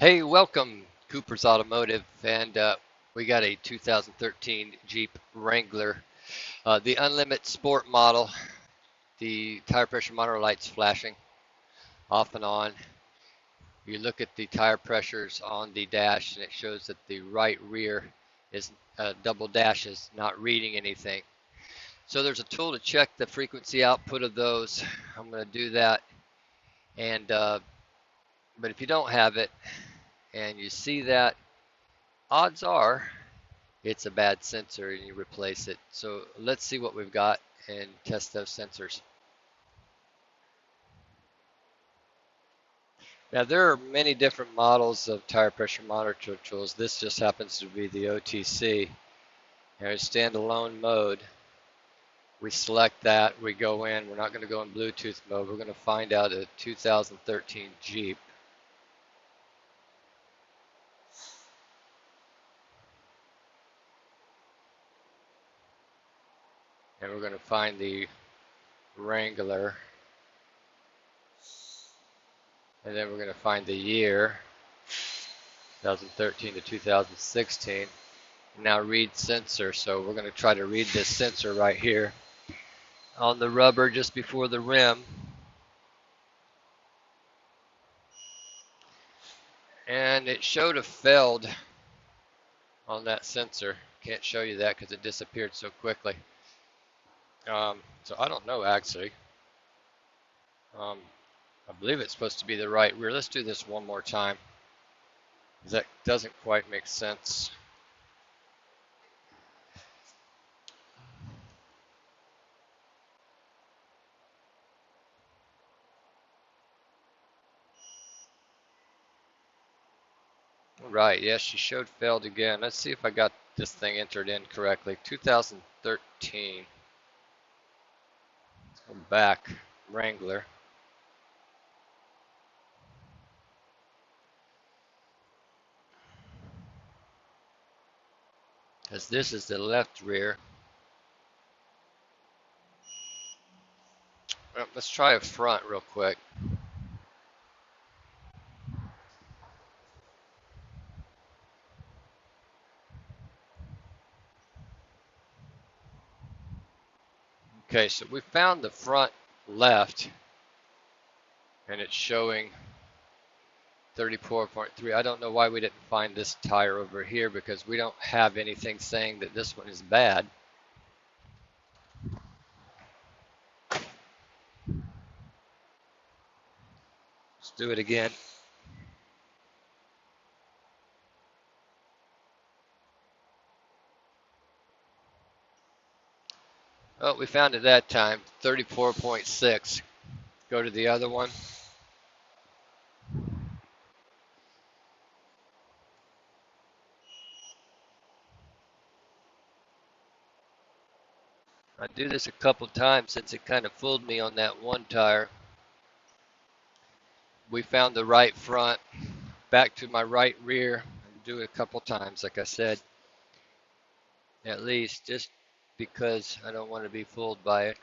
Hey, welcome, Cooper's Automotive, and we got a 2013 Jeep Wrangler, the Unlimited Sport model. The tire pressure monitor lights flashing off and on. You look at the tire pressures on the dash, and it shows that the right rear is double dash is not reading anything. So there's a tool to check the frequency output of those. I'm going to do that, and but if you don't have it and you see that, odds are it's a bad sensor and you replace it. So let's see what we've got and test those sensors. Now there are many different models of tire pressure monitor tools. This just happens to be the OTC. There's standalone mode. We select that, we go in. We're not going to go in Bluetooth mode. We're going to find out a 2013 Jeep. And we're going to find the Wrangler. And then we're going to find the year, 2013 to 2016. Now read sensor. So we're going to try to read this sensor right here on the rubber just before the rim. And it showed a failed on that sensor. Can't show you that because it disappeared so quickly. So I don't know actually. I believe it's supposed to be the right rear. Let's do this one more time. That doesn't quite make sense. Right, yes, she showed failed again. Let's see if I got this thing entered in correctly. 2013. Let's go back. Wrangler. Because this is the left rear. Well, let's try a front real quick. Okay, so we found the front left, and it's showing 34.3. I don't know why we didn't find this tire over here because we don't have anything saying that this one is bad. Let's do it again. Oh, we found it that time, 34.6. Go to the other one. I do this a couple times since it kind of fooled me on that one tire. We found the right front, back to my right rear. Do it a couple times, like I said, at least, just because I don't want to be fooled by it.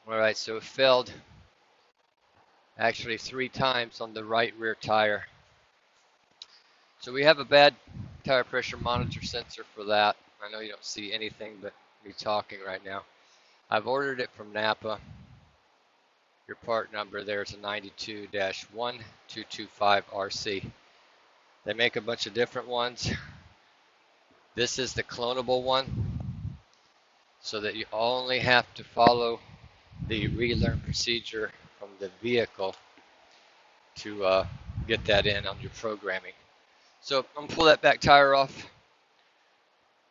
All right, so it failed actually 3 times on the right rear tire. So we have a bad tire pressure monitor sensor for that. I know you don't see anything but me talking right now. I've ordered it from Napa. Your part number there is a 92-1225RC. They make a bunch of different ones. This is the clonable one, so that you only have to follow the relearn procedure from the vehicle to get that in on your programming. So I'm going to pull that back tire off,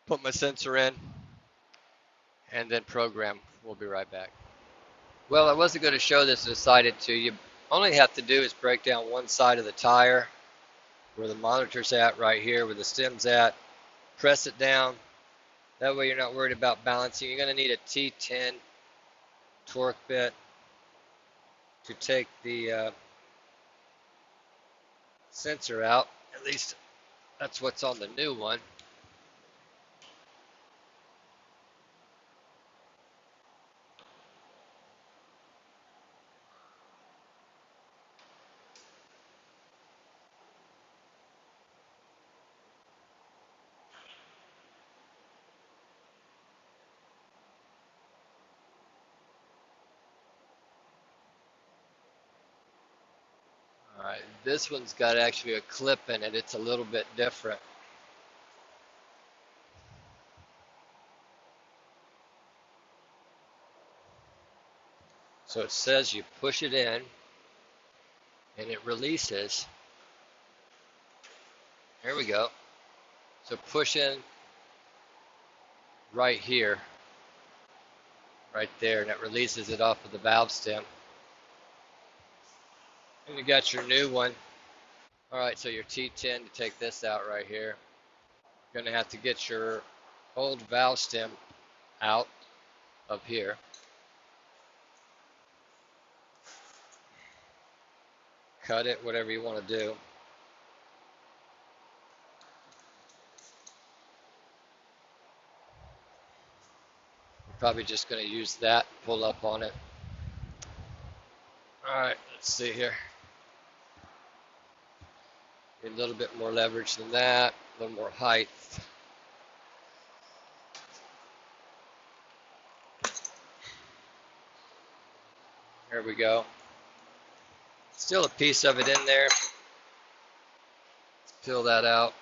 put my sensor in, and then program. We'll be right back. Well, I wasn't going to show this, decided to. You only have to do is break down one side of the tire, where the monitor's at right here, where the stem's at. Press it down. That way you're not worried about balancing. You're going to need a T10 torque bit to take the sensor out. At least that's what's on the new one. This one's got actually a clip in it. It's a little bit different. So it says you push it in and it releases. Here we go. So push in right here, right there, and it releases it off of the valve stem. And you got your new one. All right, so your T10 to take this out right here. You're gonna have to get your old valve stem out of here. Cut it, whatever you want to do. We're probably just gonna use that, pull up on it. All right, let's see here. A little bit more leverage than that, a little more height. There we go. Still a piece of it in there. Let's peel that out.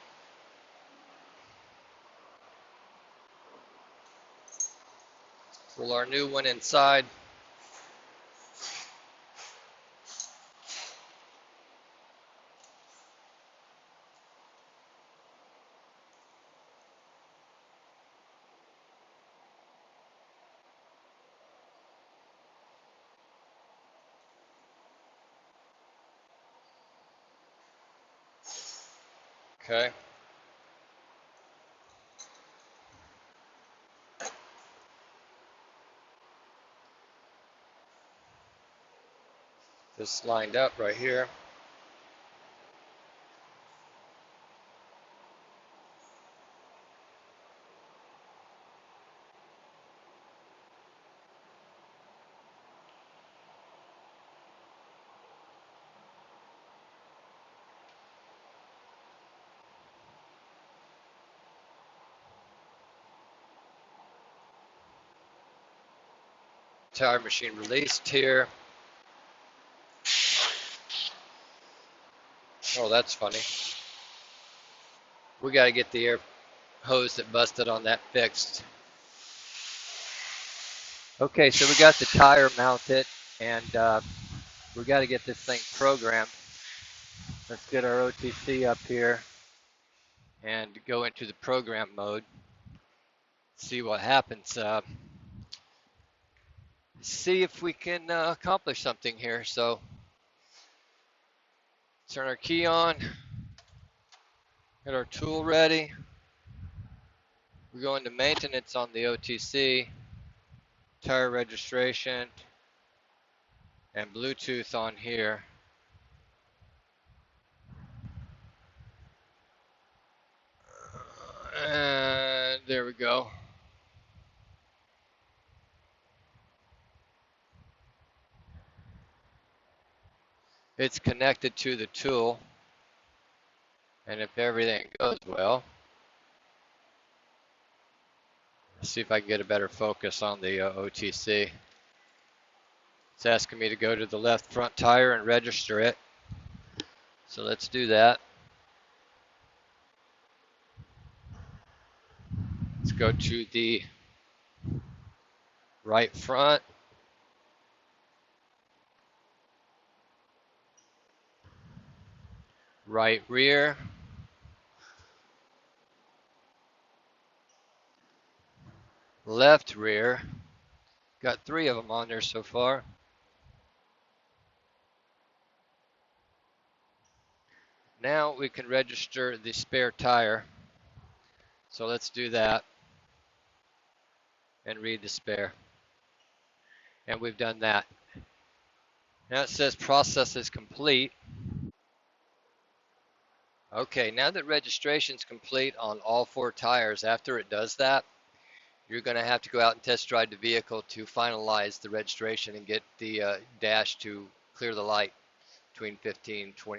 Pull our new one inside. Okay. Just lined up right here. Tire machine released here. Oh, that's funny. We got to get the air hose that busted on that fixed. Okay, so we got the tire mounted, and we got to get this thing programmed. Let's get our OTC up here and go into the program mode. See what happens. See if we can accomplish something here. So turn our key on, get our tool ready. We go into maintenance on the OTC, tire registration, and Bluetooth on here. And there we go. It's connected to the tool, and if everything goes well, let's see if I can get a better focus on the OTC. It's asking me to go to the left front tire and register it. So let's do that. Let's go to the right front. Right rear. Left rear. Got 3 of them on there so far. Now we can register the spare tire. So let's do that and read the spare. And we've done that. Now it says process is complete. Okay, now that registration is complete on all 4 tires, after it does that, you're going to have to go out and test drive the vehicle to finalize the registration and get the dash to clear the light between 15 and 20